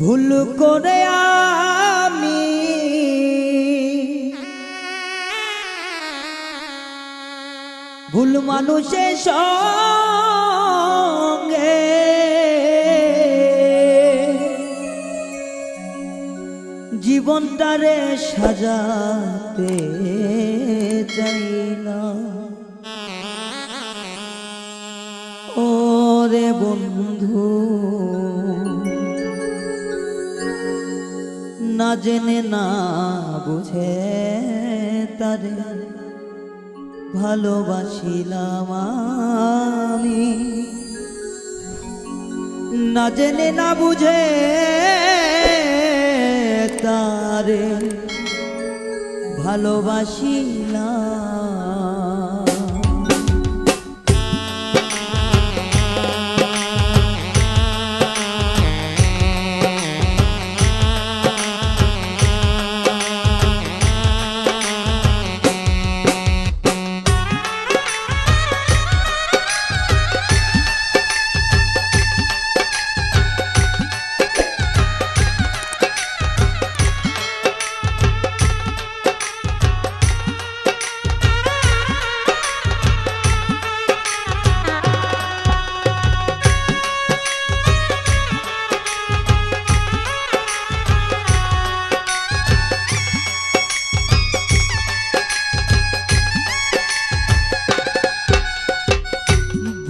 ভুল করে আমি ভুল মানুষের সঙ্গে জীবনটারে সাজাতে চাই না। ওরে বন্ধু, না জেনে না বুঝে তারে ভালোবাসিলাম আমি, না জেনে না বুঝে তারে ভালোবাসিলাম।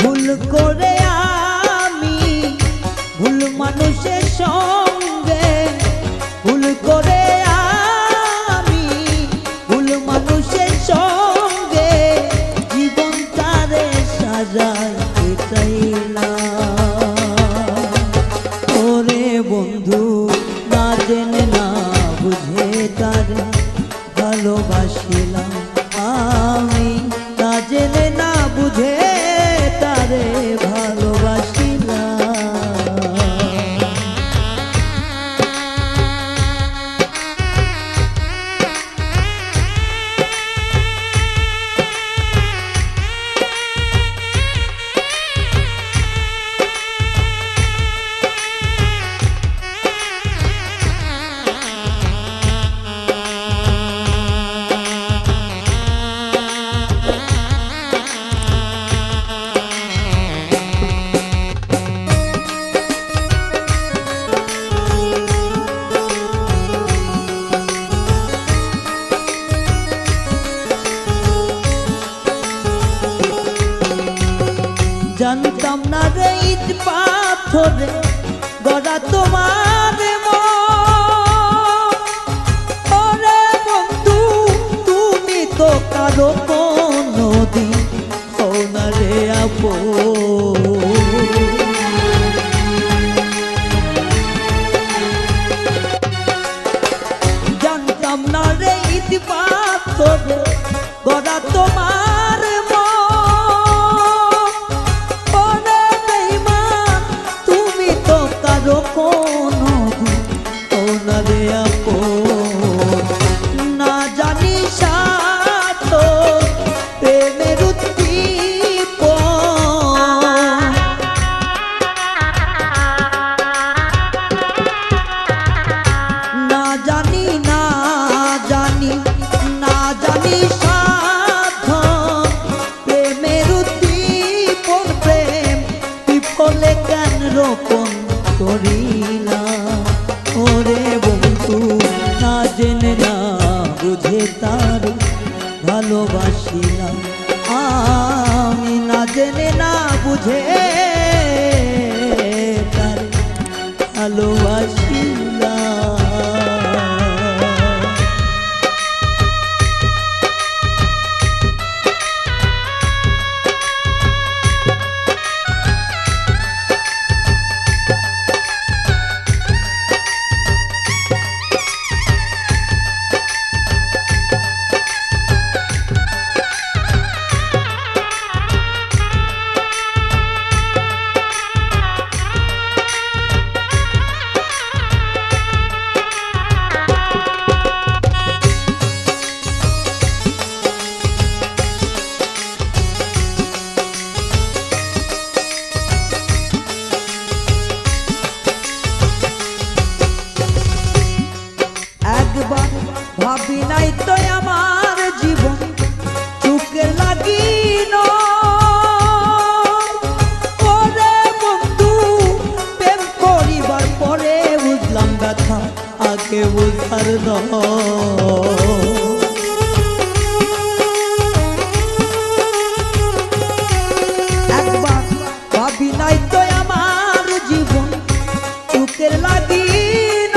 ভুল করে আমি ভুল মানুষের সঙ্গে, ভুল করে আমি ভুল মানুষের সঙ্গে জীবনটারে সাজাতে চাইলাম। ওরে বন্ধু, না জেনে না বুঝে তারে ভালোবাসিলাম আমি, না জেনে না বুঝে তারে ভালোবাসিলাম। জানতাম না রে ইট পাথরে গড়া তোমার মন। ওরে বন্ধু, তুমি তো কারো কোনদিন হও না রে আপন। জানতাম না রে ইট পাথরে গড়া তোমার মন। না জানি সাত প্রেমের উদ্দীপন, না জানি না জানি না জানি সাধ প্রেমের উদ্দীপন, প্রেম বিফলে কেন রোপণ করিলাম। ওরে বন্ধু, না জেনে না বুঝে তার ভালোবাসিলাম আমি, না জেনে না বুঝে তার ভালোবাসিলাম। ভাবি নাই তো আমার জীবন চোখের লাগিল ওরে বন্ধু প্রেম করিবার পরে বুঝলাম ব্যথা আগে বুঝার একবার ভাবি নাই তো আমার জীবন চোখের লাগিল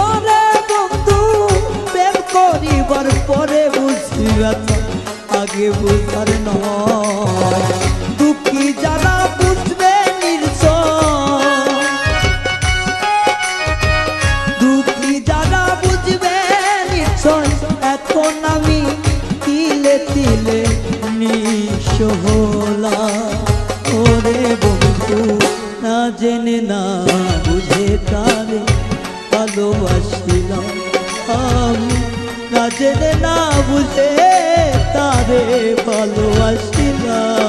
ওরে বন্ধু প্রেম করিবার পরে বুঝি ব্যথা আগে বুঝার নয় দুঃখী যারা বুঝবে দুঃখী যারা বুঝবে নিশ্চয় এখন আমি তিলে তিলে নিঃস্ব হলাম ওরে বন্ধু না জেনে না বুঝে তারে ভালোবাসিলাম আমি না জেনে না বুঝে তারে ভালোবাসিলাম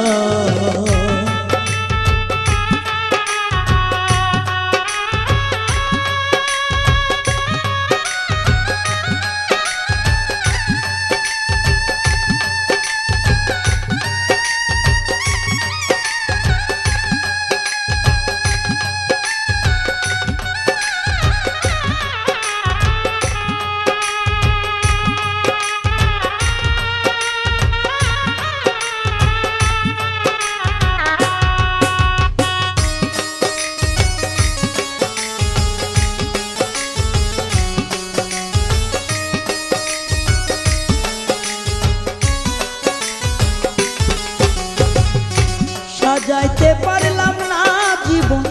সাজাইতে পারলাম না জীবন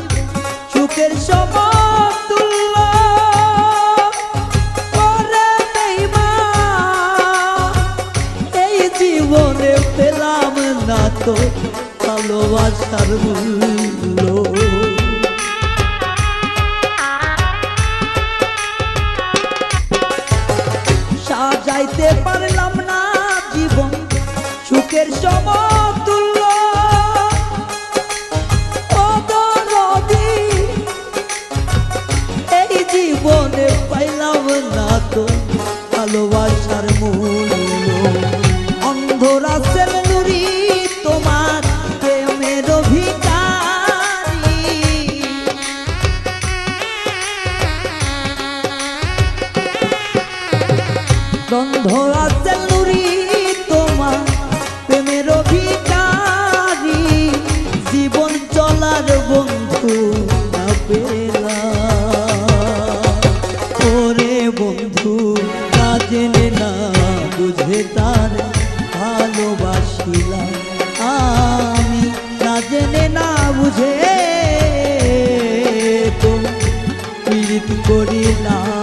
সুখের সমতুল্য ওরে বেঈমান এই জীবনে পেলাম না তো ভালোবাসার মূল্য সাজাইতে পারলাম না জীবন সুখের সমতুল্য জীবনে পাইলাম না তো ভালোবাসার মূল্য অন্ধরাসের নুরি তোমার প্রেমের ভিখারি অন্ধরাসের নুরি তোমার প্রেমের ভিখারি জীবন চলার বন্ধু না পেলাম ওরে বন্ধু না জেনে না বুঝে তার ভালোবাসিলাম আমি না জেনে না বুঝে তো পীড়িত করিলাম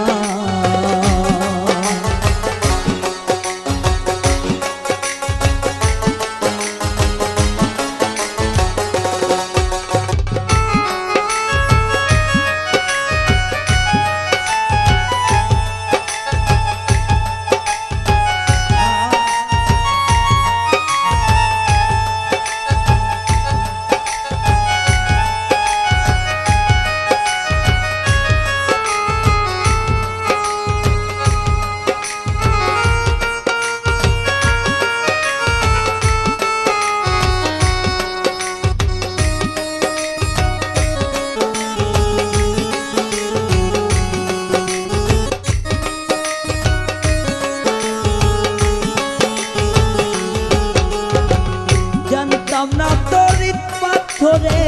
আমরা তরিত পাথরে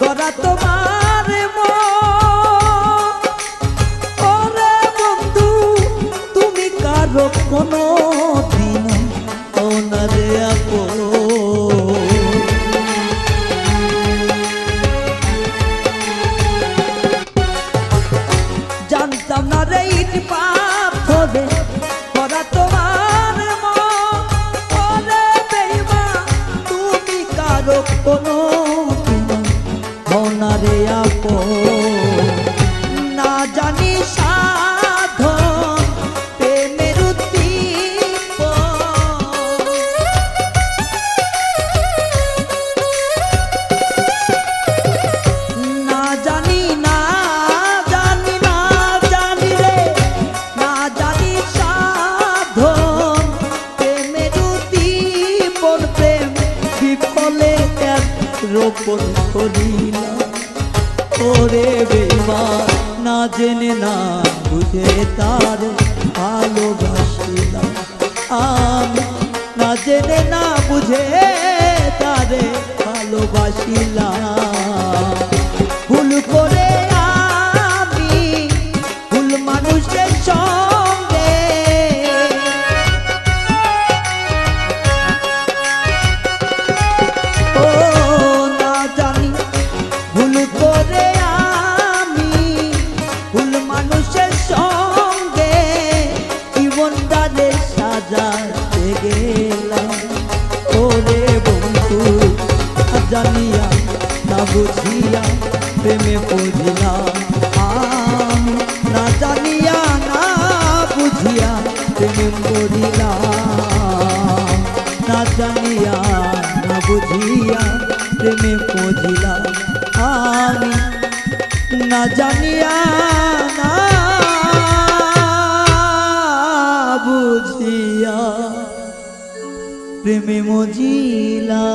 গড়া তোমার ওরে বন্ধু তুমি কারো কোনো দিন ওনারে আপো জানতাম না রে ইট পাথরে গড়া তোমার কোনো হনারে আপো না জানি সাধন প্রেমের না জানি রে গোপন করিলাম। ওরে বেঈমান না জেনে না বুঝে তারে ভালোবাসিলাম। আমি না জেনে না বুঝে তারে ভালোবাসিলাম। ভুল করে আমি ভুল মানুষের সঙ্গে ও না জানি ভুল করে আমি ভুল মানুষের সঙ্গে জীবনটারে সাজাতে গেলাম। ওরে বন্ধু জানিয়া না বুঝিয়া প্রেমে পড়িলাম। আমি না জানিয়া না বুঝিয়া প্রেমে পড়িলাম। না জানিয়া না বুঝিয়া প্রেমে পড়িলাম। আমি না জানিয়া না বুঝিয়া প্রেমে মজিলা।